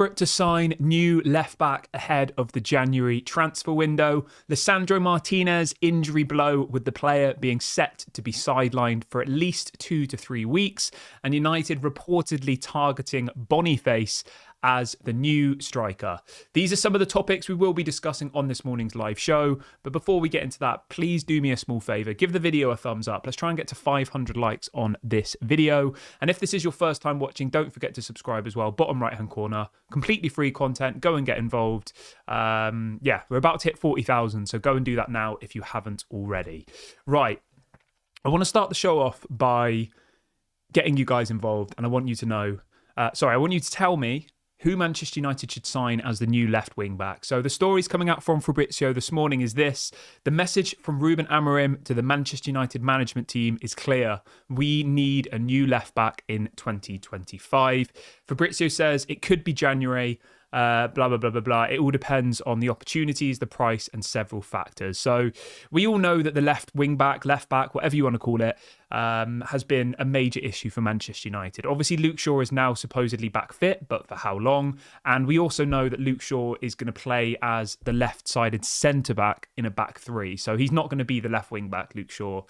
To sign new left back ahead of the January transfer window. Lisandro Martinez injury blow with the player being set to be sidelined for at least 2 to 3 weeks, and United reportedly targeting Boniface as the new striker. These are some of the topics we will be discussing on this morning's live show. But before we get into that, please do me a small favour. Give the video a thumbs up. Let's try and get to 500 likes on this video. And if this is your first time watching, don't forget to subscribe as well. Bottom right hand corner, completely free content. Go and get involved. Yeah, we're about to hit 40,000. So go and do that now if you haven't already. Right. I want to start the show off by getting you guys involved. And I want you to know, I want you to tell me who Manchester United should sign as the new left wing back. So the stories coming out from Fabrizio this morning is this. The message from Ruben Amorim to the Manchester United management team is clear. We need a new left back in 2025. Fabrizio says it could be January, blah, blah, blah, blah, blah. It all depends on the opportunities, the price, and several factors. So we all know that the left back, whatever you want to call it, has been a major issue for Manchester United. Obviously, Luke Shaw is now supposedly back fit, but for how long? And we also know that Luke Shaw is going to play as the left-sided centre-back in a back three. So he's not going to be the left wing-back, Luke Shaw.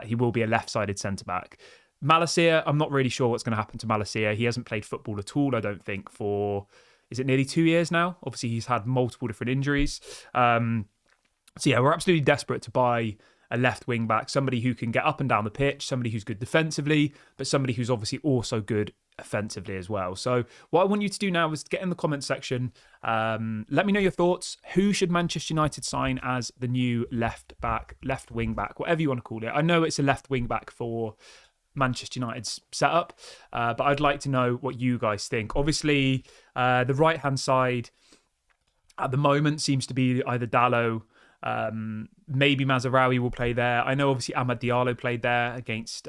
He will be a left-sided centre-back. Malacia, I'm not really sure what's going to happen to Malacia. He hasn't played football at all, I don't think, for... Is it nearly 2 years now? Obviously, he's had multiple different injuries. So yeah, we're absolutely desperate to buy a left wing back, somebody who can get up and down the pitch, somebody who's good defensively, but somebody who's obviously also good offensively as well. So what I want you to do now is get in the comment section. Let me know your thoughts. Who should Manchester United sign as the new left wing back, whatever you want to call it? I know it's a left wing back for Manchester United's setup, but I'd like to know what you guys think. Obviously, the right-hand side at the moment seems to be either Dalot, maybe Mazraoui will play there. I know obviously Amad Diallo played there against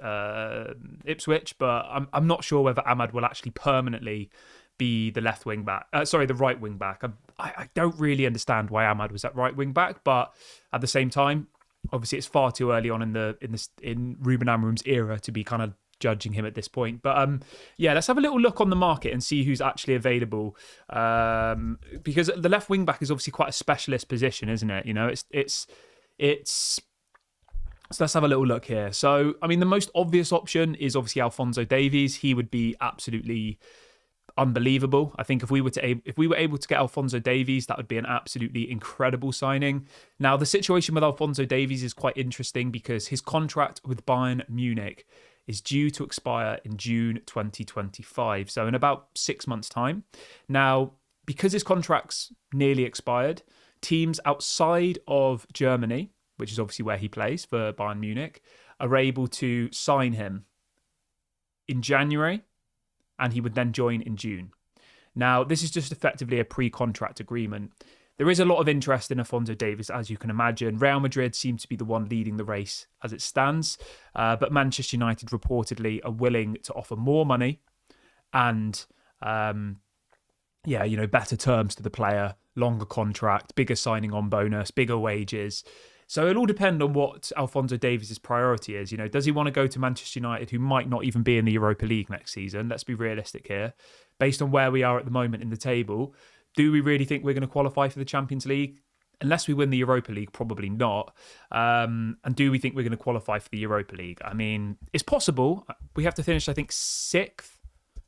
Ipswich, but I'm not sure whether Amad will actually permanently be the left wing back. The right wing back. I don't really understand why Amad was at right wing back, but at the same time, obviously, it's far too early on in Ruben Amorim's era to be kind of judging him at this point. But yeah, let's have a little look on the market and see who's actually available. Because the left wing back is obviously quite a specialist position, isn't it? You know, it's. So let's have a little look here. So I mean, the most obvious option is obviously Alphonso Davies. He would be absolutely unbelievable. I think if we were able to get Alphonso Davies, that would be an absolutely incredible signing. Now, the situation with Alphonso Davies is quite interesting because his contract with Bayern Munich is due to expire in June 2025, so in about 6 months' time. Now, because his contract's nearly expired, teams outside of Germany, which is obviously where he plays for Bayern Munich, are able to sign him in January, and he would then join in June. Now, this is just effectively a pre-contract agreement. There is a lot of interest in Alphonso Davies, as you can imagine. Real Madrid seem to be the one leading the race as it stands, but Manchester United reportedly are willing to offer more money and, better terms to the player, longer contract, bigger signing on bonus, bigger wages. So it'll all depend on what Alphonso Davies' priority is. You know, does he want to go to Manchester United, who might not even be in the Europa League next season? Let's be realistic here. Based on where we are at the moment in the table, do we really think we're going to qualify for the Champions League? Unless we win the Europa League, probably not. And do we think we're going to qualify for the Europa League? I mean, it's possible. We have to finish, I think, 6th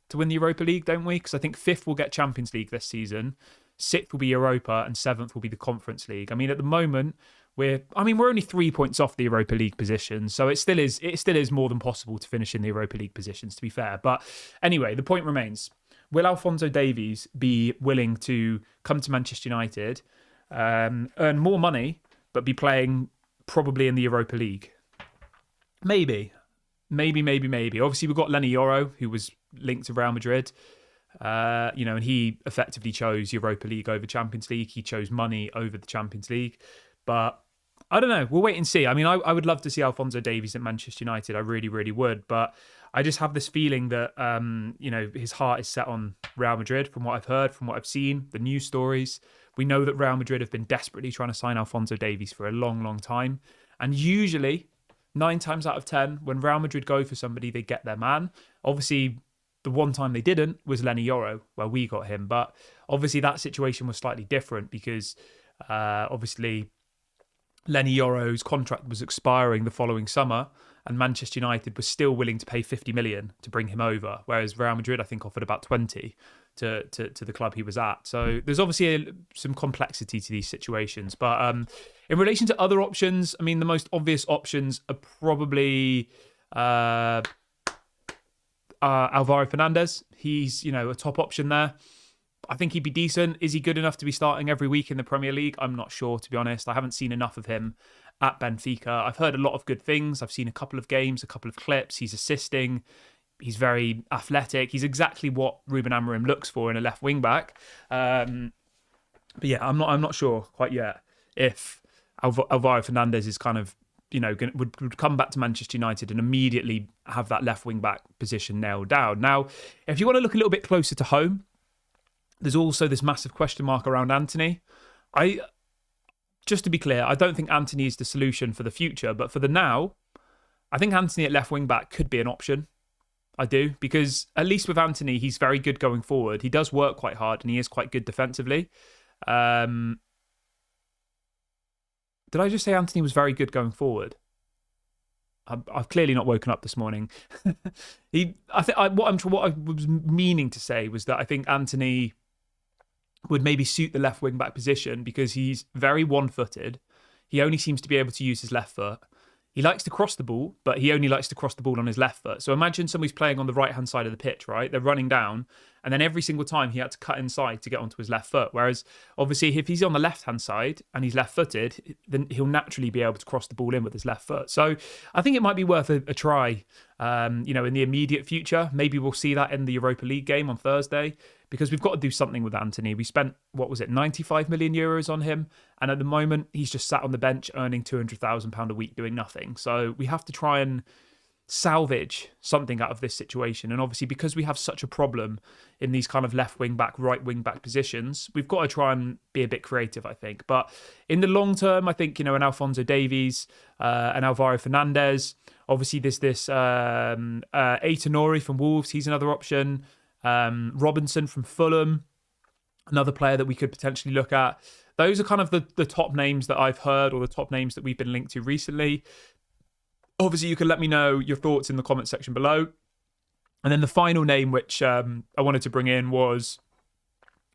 to win the Europa League, don't we? Because I think 5th will get Champions League this season. 6th will be Europa and 7th will be the Conference League. I mean, at the moment, we're only 3 points off the Europa League position, so it still is more than possible to finish in the Europa League positions, to be fair. But anyway, the point remains: will Alphonso Davies be willing to come to Manchester United, earn more money, but be playing probably in the Europa League? Maybe. Obviously, we've got Lenny Yoro, who was linked to Real Madrid. And he effectively chose Europa League over Champions League. He chose money over the Champions League. But I don't know. We'll wait and see. I mean, I would love to see Alphonso Davies at Manchester United. I really, really would. But I just have this feeling that, his heart is set on Real Madrid from what I've heard, from what I've seen, the news stories. We know that Real Madrid have been desperately trying to sign Alphonso Davies for a long, long time. And usually, 9 times out of 10, when Real Madrid go for somebody, they get their man. Obviously, The one time they didn't was Lenny Yoro, where we got him. But obviously that situation was slightly different because obviously Lenny Yoro's contract was expiring the following summer, and Manchester United was still willing to pay 50 million to bring him over, whereas Real Madrid, I think, offered about 20 to the club he was at. So there's obviously some complexity to these situations. But in relation to other options, I mean, the most obvious options are probably Alvaro Fernandez. He's, a top option there. I think he'd be decent. Is he good enough to be starting every week in the Premier League? I'm not sure, to be honest. I haven't seen enough of him at Benfica. I've heard a lot of good things. I've seen a couple of games, a couple of clips. He's assisting. He's very athletic. He's exactly what Ruben Amorim looks for in a left wing back. But yeah, I'm not sure quite yet if Alvaro Fernandez is kind of, would come back to Manchester United and immediately have that left wing back position nailed down. Now, if you want to look a little bit closer to home, there's also this massive question mark around Antony. Just to be clear, I don't think Antony is the solution for the future, but for the now, I think Antony at left wing back could be an option. I do, because at least with Antony, he's very good going forward. He does work quite hard and he is quite good defensively. Did I just say Antony was very good going forward? I've clearly not woken up this morning. What I was meaning to say was that I think Antony would maybe suit the left wing back position because he's very one-footed. He only seems to be able to use his left foot. He likes to cross the ball, but he only likes to cross the ball on his left foot. So imagine somebody's playing on the right-hand side of the pitch, right? They're running down, and then every single time he had to cut inside to get onto his left foot. Whereas, obviously, if he's on the left-hand side and he's left-footed, then he'll naturally be able to cross the ball in with his left foot. So I think it might be worth a try, in the immediate future. Maybe we'll see that in the Europa League game on Thursday, because we've got to do something with Antony. We spent, 95 million euros on him, and at the moment he's just sat on the bench earning £200,000 a week doing nothing. So we have to try and salvage something out of this situation. And obviously, because we have such a problem in these kind of left wing back, right wing back positions, we've got to try and be a bit creative, I think. But in the long term, I think, an Alphonso Davies, an Alvaro Fernandez, obviously there's this Aitanori from Wolves, he's another option. Robinson from Fulham, another player that we could potentially look at. Those are kind of the top names that I've heard, or the top names that we've been linked to recently. Obviously, you can let me know your thoughts in the comment section below. And then the final name, which I wanted to bring in, was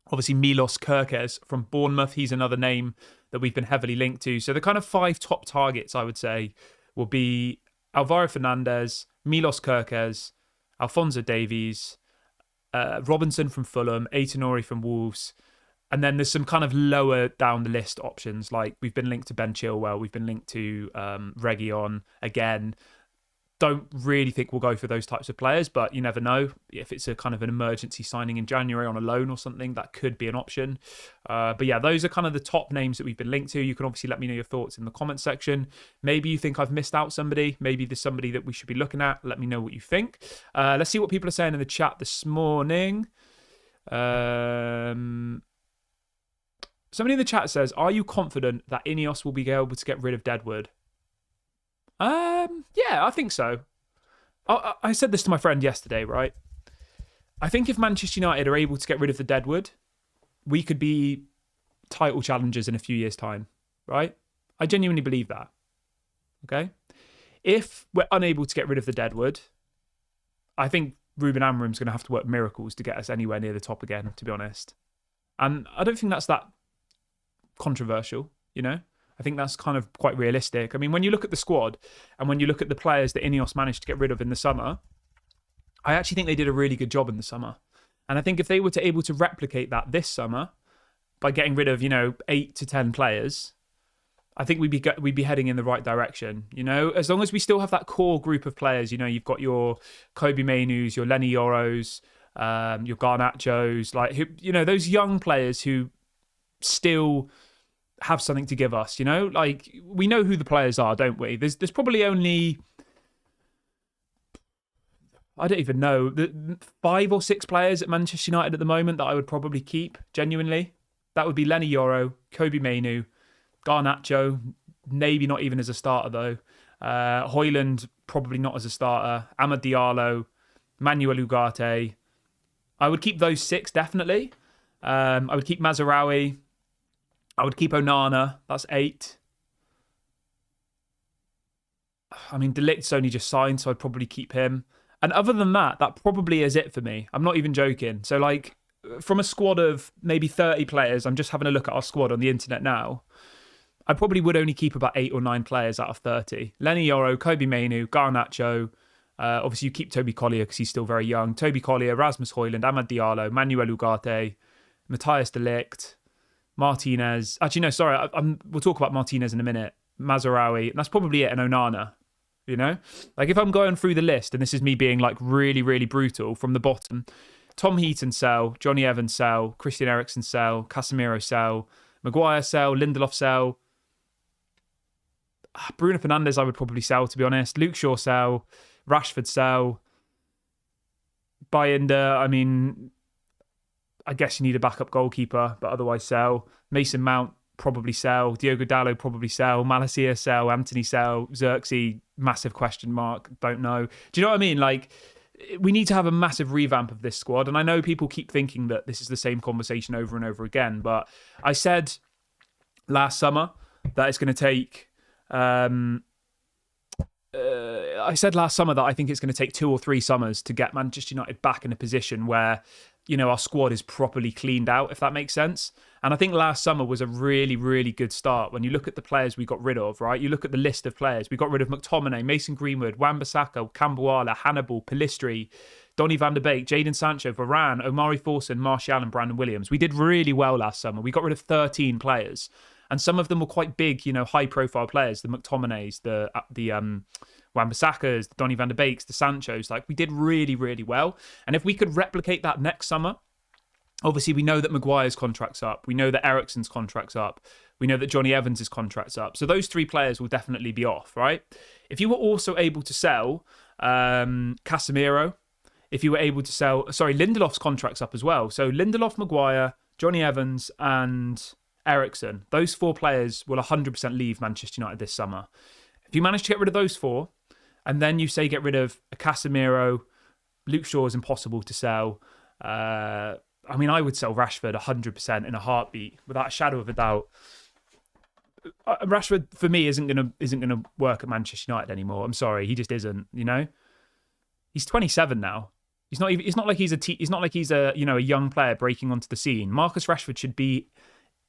obviously Milos Kerkez from Bournemouth. He's another name that we've been heavily linked to. So the kind of 5 top targets, I would say, will be Alvaro Fernandez, Milos Kerkez, Alphonso Davies, Robinson from Fulham, Aitanori from Wolves. And then there's some kind of lower down the list options, like we've been linked to Ben Chilwell, we've been linked to Reguilon again. Don't really think we'll go for those types of players, but you never know. If it's a kind of an emergency signing in January on a loan or something, that could be an option. But yeah, those are kind of the top names that we've been linked to. You can obviously let me know your thoughts in the comment section. Maybe you think I've missed out somebody. Maybe there's somebody that we should be looking at. Let me know what you think. Let's see what people are saying in the chat this morning. Somebody in the chat says, are you confident that Ineos will be able to get rid of Deadwood? Yeah, I think so. I said this to my friend yesterday, right? I think if Manchester United are able to get rid of the Deadwood, we could be title challengers in a few years' time, right? I genuinely believe that. Okay? If we're unable to get rid of the Deadwood, I think Ruben Amorim's going to have to work miracles to get us anywhere near the top again, to be honest. And I don't think that's that controversial, I think that's kind of quite realistic. I mean, when you look at the squad and when you look at the players that Ineos managed to get rid of in the summer, I actually think they did a really good job in the summer. And I think if they were able to replicate that this summer by getting rid of, 8 to 10 players, I think we'd be heading in the right direction. As long as we still have that core group of players, you've got your Kobe Mainus, your Lenny Yoros, your Garnachos, those young players who still have something to give us, we know who the players are, don't we? There's probably only, I don't even know, 5 or 6 players at Manchester United at the moment that I would probably keep, genuinely. That would be Lenny Yoro, Kobe Mainu, Garnacho, maybe not even as a starter though. Hoyland, probably not as a starter. Amad Diallo, Manuel Ugarte. I would keep those 6, definitely. I would keep Mazraoui. I would keep Onana. That's 8. I mean, De Ligt's only just signed, so I'd probably keep him. And other than that, that probably is it for me. I'm not even joking. So, like, from a squad of maybe 30 players, I'm just having a look at our squad on the internet now. I probably would only keep about 8 or 9 players out of 30. Lenny Yoro, Kobe Mainu, Garnacho. Obviously, you keep Toby Collier because he's still very young. Toby Collier, Rasmus Højlund, Amad Diallo, Manuel Ugarte, Matthias de Ligt, Martinez. Actually, no, sorry. We'll talk about Martinez in a minute. Mazraoui. That's probably it. And Onana. You know? Like, if I'm going through the list, and this is me being, like, really, really brutal from the bottom, Tom Heaton sell, Johnny Evans sell, Christian Eriksen sell, Casemiro sell, Maguire sell, Lindelof sell. Bruno Fernandes I would probably sell, to be honest. Luke Shaw sell, Rashford sell. Bayindir, I mean, I guess you need a backup goalkeeper, but otherwise sell. Mason Mount probably sell. Diogo Dalot probably sell. Malacia sell. Anthony sell. Xerxes, massive question mark. Don't know. Do you know what I mean? Like, we need to have a massive revamp of this squad. And I know people keep thinking that this is the same conversation over and over again, but I said last summer that it's going to take... I said last summer that I think it's going to take 2 or 3 summers to get Manchester United back in a position where, you know, our squad is properly cleaned out, if that makes sense. And I think last summer was a really, really good start. When you look at the players we got rid of, right? You look at the list of players. We got rid of McTominay, Mason Greenwood, Wan-Bissaka, Cambuala, Hannibal, Pellistri, Donny van der Beek, Jadon Sancho, Varane, Omari Forson, Martial and Brandon Williams. We did really well last summer. We got rid of 13 players. And some of them were quite big, you know, high-profile players. The McTominays, the Wan-Bissakas, the Donny van der Beeks, the Sanchos. Like, we did really, really well. And if we could replicate that next summer, obviously we know that Maguire's contract's up. We know that Eriksen's contract's up. We know that Johnny Evans' contract's up. So those 3 players will definitely be off, right? If you were also able to sell Casemiro, if you were able to sell... Sorry, Lindelof's contract's up as well. So Lindelof, Maguire, Johnny Evans and... Eriksen, those 4 players will 100% leave Manchester United this summer. If you manage to get rid of those 4, and then you say get rid of a Casemiro, Luke Shaw is impossible to sell. I mean, I would sell Rashford 100% in a heartbeat, without a shadow of a doubt. Rashford for me isn't gonna work at Manchester United anymore. I'm sorry, he just isn't. You know, he's 27 now. He's not even. It's not like he's a you know, a young player breaking onto the scene. Marcus Rashford should be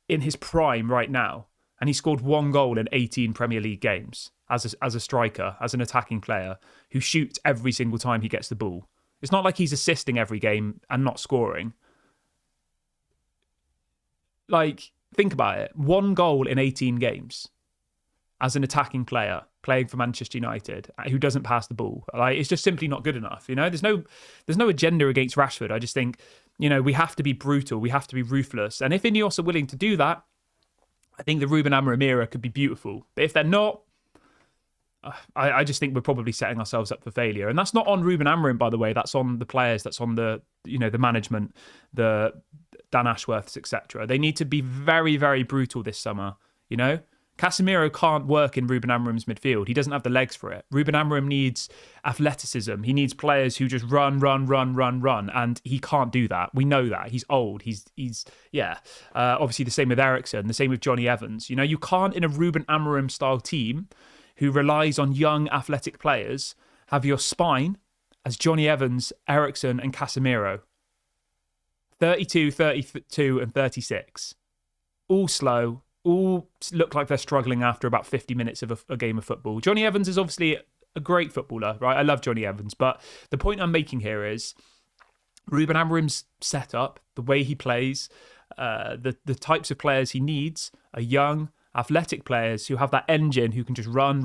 in his prime right now, and he scored 1 goal in 18 Premier League games as a striker, as an attacking player who shoots every single time he gets the ball. It's not like he's assisting every game and not scoring. Like, think about it. 1 goal in 18 games as an attacking player playing for Manchester United who doesn't pass the ball. Like, it's just simply not good enough. You know, there's no agenda against Rashford. I just think, you know, we have to be brutal. We have to be ruthless. And if Ineos are willing to do that, I think the Ruben Amorim era could be beautiful. But if they're not, I just think we're probably setting ourselves up for failure. And that's not on Ruben Amorim, by the way. That's on the players. That's on the, you know, the management, the Dan Ashworths, etc. They need to be very, very brutal this summer, you know? Casemiro can't work in Ruben Amorim's midfield. He doesn't have the legs for it. Ruben Amorim needs athleticism. He needs players who just run. And he can't do that. We know that. He's old. He's obviously the same with Eriksen, the same with Johnny Evans. You know, you can't, in a Ruben Amorim style team who relies on young athletic players, have your spine as Johnny Evans, Eriksen and Casemiro. 32, 32 and 36. All slow. All look like they're struggling after about 50 minutes of a game of football. Johnny Evans is obviously a great footballer, right? I love Johnny Evans. But the point I'm making here is Ruben Amorim's setup, the way he plays, the types of players he needs are young, athletic players who have that engine, who can just run.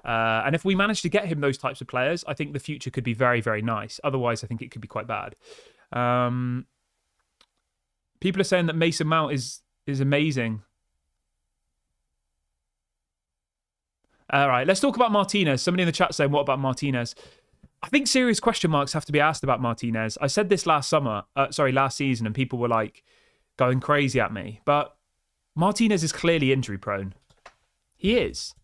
And if we manage to get him those types of players, I think the future could be very, very nice. Otherwise, I think it could be quite bad. People are saying that Mason Mount is amazing. All right, let's talk about Martinez. Somebody in the chat saying, what about Martinez? I think serious question marks have to be asked about Martinez. I said this last season, and people were like going crazy at me. But Martinez is clearly injury prone. He is.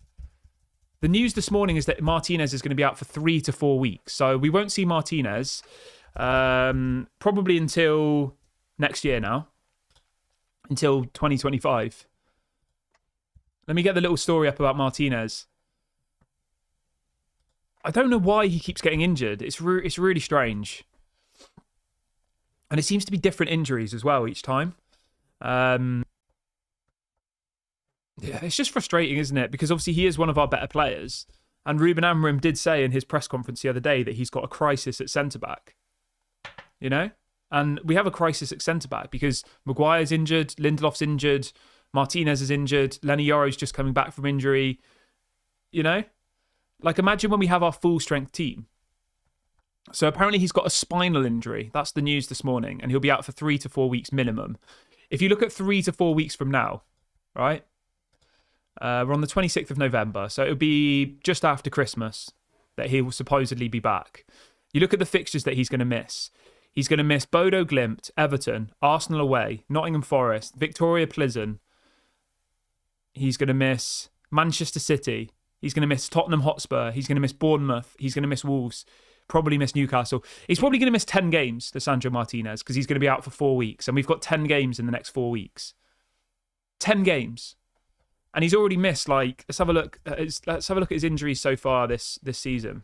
The news this morning is that Martinez is going to be out for 3 to 4 weeks. So we won't see Martinez probably until next year now, until 2025. Let me get the little story up about Martinez. I don't know why he keeps getting injured. It's really strange. And it seems to be different injuries as well each time. Yeah, it's just frustrating, isn't it? Because obviously he is one of our better players. And Ruben Amorim did say in his press conference the other day that he's got a crisis at centre-back. You know? And we have a crisis at centre-back because Maguire's injured, Lindelof's injured, Martinez is injured, Lenny Yoro's just coming back from injury. You know? Like, imagine when we have our full-strength team. So apparently he's got a spinal injury. That's the news this morning. And he'll be out for 3 to 4 weeks minimum. If you look at 3 to 4 weeks from now, right? We're on the 26th of November, so it'll be just after Christmas that he will supposedly be back. You look at the fixtures that he's going to miss. He's going to miss Bodo Glimt, Everton, Arsenal away, Nottingham Forest, Victoria Pleasant. He's going to miss Manchester City. He's going to miss Tottenham Hotspur. He's going to miss Bournemouth. He's going to miss Wolves. Probably miss Newcastle. He's probably going to miss 10 games, Lisandro Martinez, because he's going to be out for 4 weeks. And we've got 10 games in the next 4 weeks. 10 games. And he's already missed, like, let's have a look at his injuries so far this season.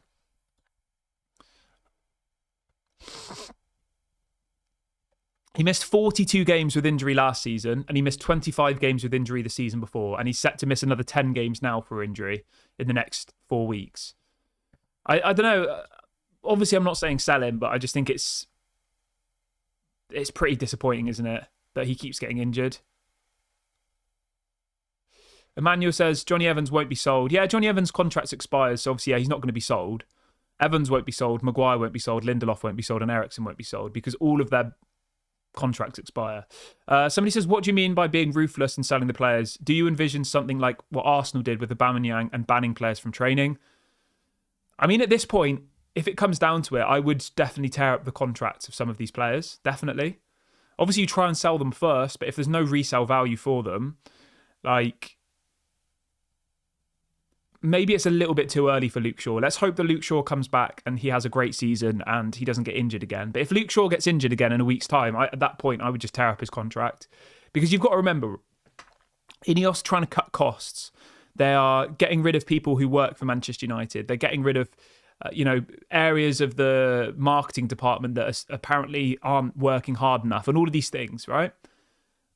He missed 42 games with injury last season, and he missed 25 games with injury the season before, and he's set to miss another 10 games now for injury in the next 4 weeks. I don't know. Obviously, I'm not saying sell him, but I just think it's pretty disappointing, isn't it, that he keeps getting injured. Emmanuel says Johnny Evans won't be sold. Yeah, Johnny Evans' contract expires, so obviously, yeah, he's not going to be sold. Evans won't be sold, Maguire won't be sold, Lindelof won't be sold, and Eriksen won't be sold because all of their contracts expire. Somebody says, what do you mean by being ruthless and selling the players? Do you envision something like what Arsenal did with Aubameyang and banning players from training? I mean, at this point, if it comes down to it, I would definitely tear up the contracts of some of these players. Definitely. Obviously, you try and sell them first, but if there's no resale value for them, like, maybe it's a little bit too early for Luke Shaw. Let's hope that Luke Shaw comes back and he has a great season and he doesn't get injured again. But if Luke Shaw gets injured again in a week's time, at that point, I would just tear up his contract. Because you've got to remember, Ineos trying to cut costs. They are getting rid of people who work for Manchester United. They're getting rid of, areas of the marketing department that apparently aren't working hard enough and all of these things, right?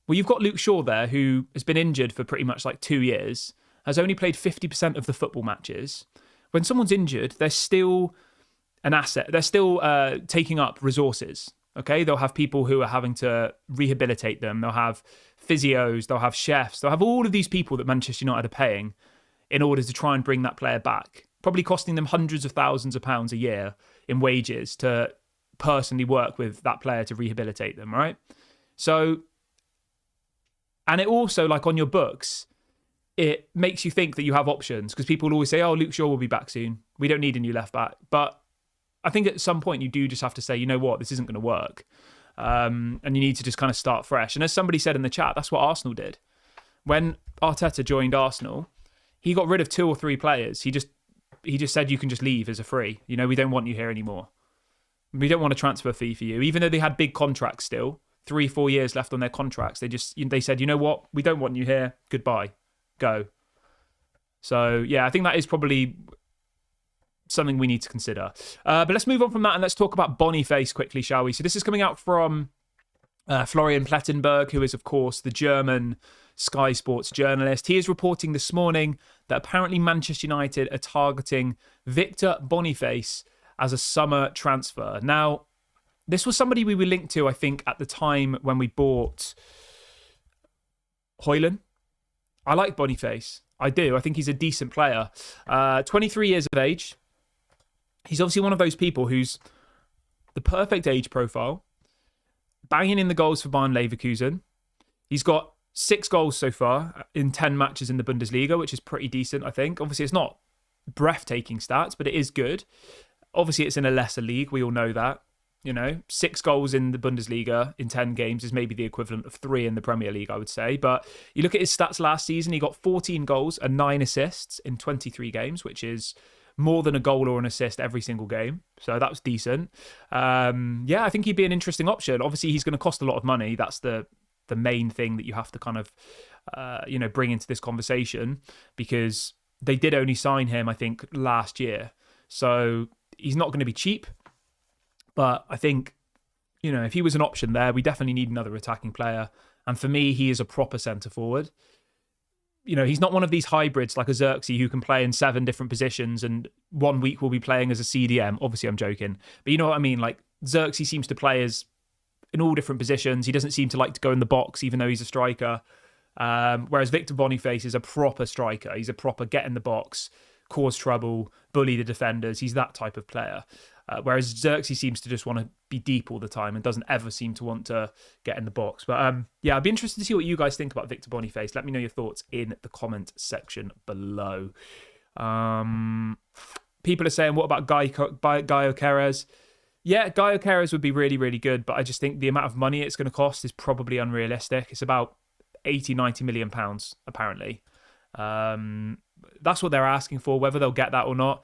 Well, you've got Luke Shaw there who has been injured for pretty much like 2 years, has only played 50% of the football matches. When someone's injured, they're still an asset. They're still taking up resources, okay? They'll have people who are having to rehabilitate them. They'll have physios. They'll have chefs. They'll have all of these people that Manchester United are paying in order to try and bring that player back, probably costing them hundreds of thousands of pounds a year in wages to personally work with that player to rehabilitate them, right? So, and it also, like on your books, it makes you think that you have options because people will always say, oh, Luke Shaw will be back soon. We don't need a new left back. But I think at some point you do just have to say, you know what, this isn't going to work. And you need to just kind of start fresh. And as somebody said in the chat, that's what Arsenal did. When Arteta joined Arsenal, he got rid of 2 or 3 players. He just said you can just leave as a free. You know, we don't want you here anymore. We don't want a transfer fee for you. Even though they had big contracts still, 3-4 years left on their contracts, they said, you know what, we don't want you here. Goodbye. Go. So, yeah, I think that is probably something we need to consider. But let's move on from that and let's talk about Boniface quickly, shall we? So this is coming out from Florian Plettenberg, who is, of course, the German Sky Sports journalist. He is reporting this morning that apparently Manchester United are targeting Victor Boniface as a summer transfer. Now, this was somebody we were linked to, I think, at the time when we bought Højlund. I like Boniface. I do. I think he's a decent player. 23 years of age. He's obviously one of those people who's the perfect age profile, banging in the goals for Bayern Leverkusen. He's got 6 goals so far in 10 matches in the Bundesliga, which is pretty decent, I think. Obviously, it's not breathtaking stats, but it is good. Obviously, it's in a lesser league. We all know that. 6 goals in the Bundesliga in 10 games is maybe the equivalent of 3 in the Premier League, I would say. But you look at his stats last season, he got 14 goals and 9 assists in 23 games, which is more than a goal or an assist every single game. So that was decent. I think he'd be an interesting option. Obviously, he's going to cost a lot of money. That's the main thing that you have to kind of, bring into this conversation, because they did only sign him, I think, last year. So he's not going to be cheap. But I think, if he was an option there, we definitely need another attacking player. And for me, he is a proper centre forward. He's not one of these hybrids like a Xerxes who can play in 7 different positions and one week will be playing as a CDM. Obviously, I'm joking. But you know what I mean? Like, Xerxes seems to play as in all different positions. He doesn't seem to like to go in the box, even though he's a striker. Whereas Victor Boniface is a proper striker. He's a proper get in the box, cause trouble, bully the defenders. He's that type of player. Whereas Xerxes seems to just want to be deep all the time and doesn't ever seem to want to get in the box. But I'd be interested to see what you guys think about Victor Boniface. Let me know your thoughts in the comment section below. People are saying, what about Guy Okeres? Yeah, Guy Okeres would be really, really good, but I just think the amount of money it's going to cost is probably unrealistic. It's about 80-90 million pounds, apparently. That's what they're asking for. Whether they'll get that or not,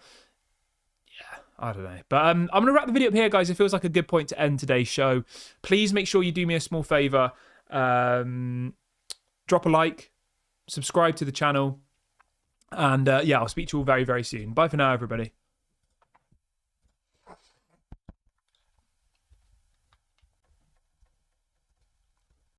I don't know. But I'm going to wrap the video up here, guys. It feels like a good point to end today's show. Please make sure you do me a small favour. Drop a like, subscribe to the channel, and I'll speak to you all very, very soon. Bye for now, everybody.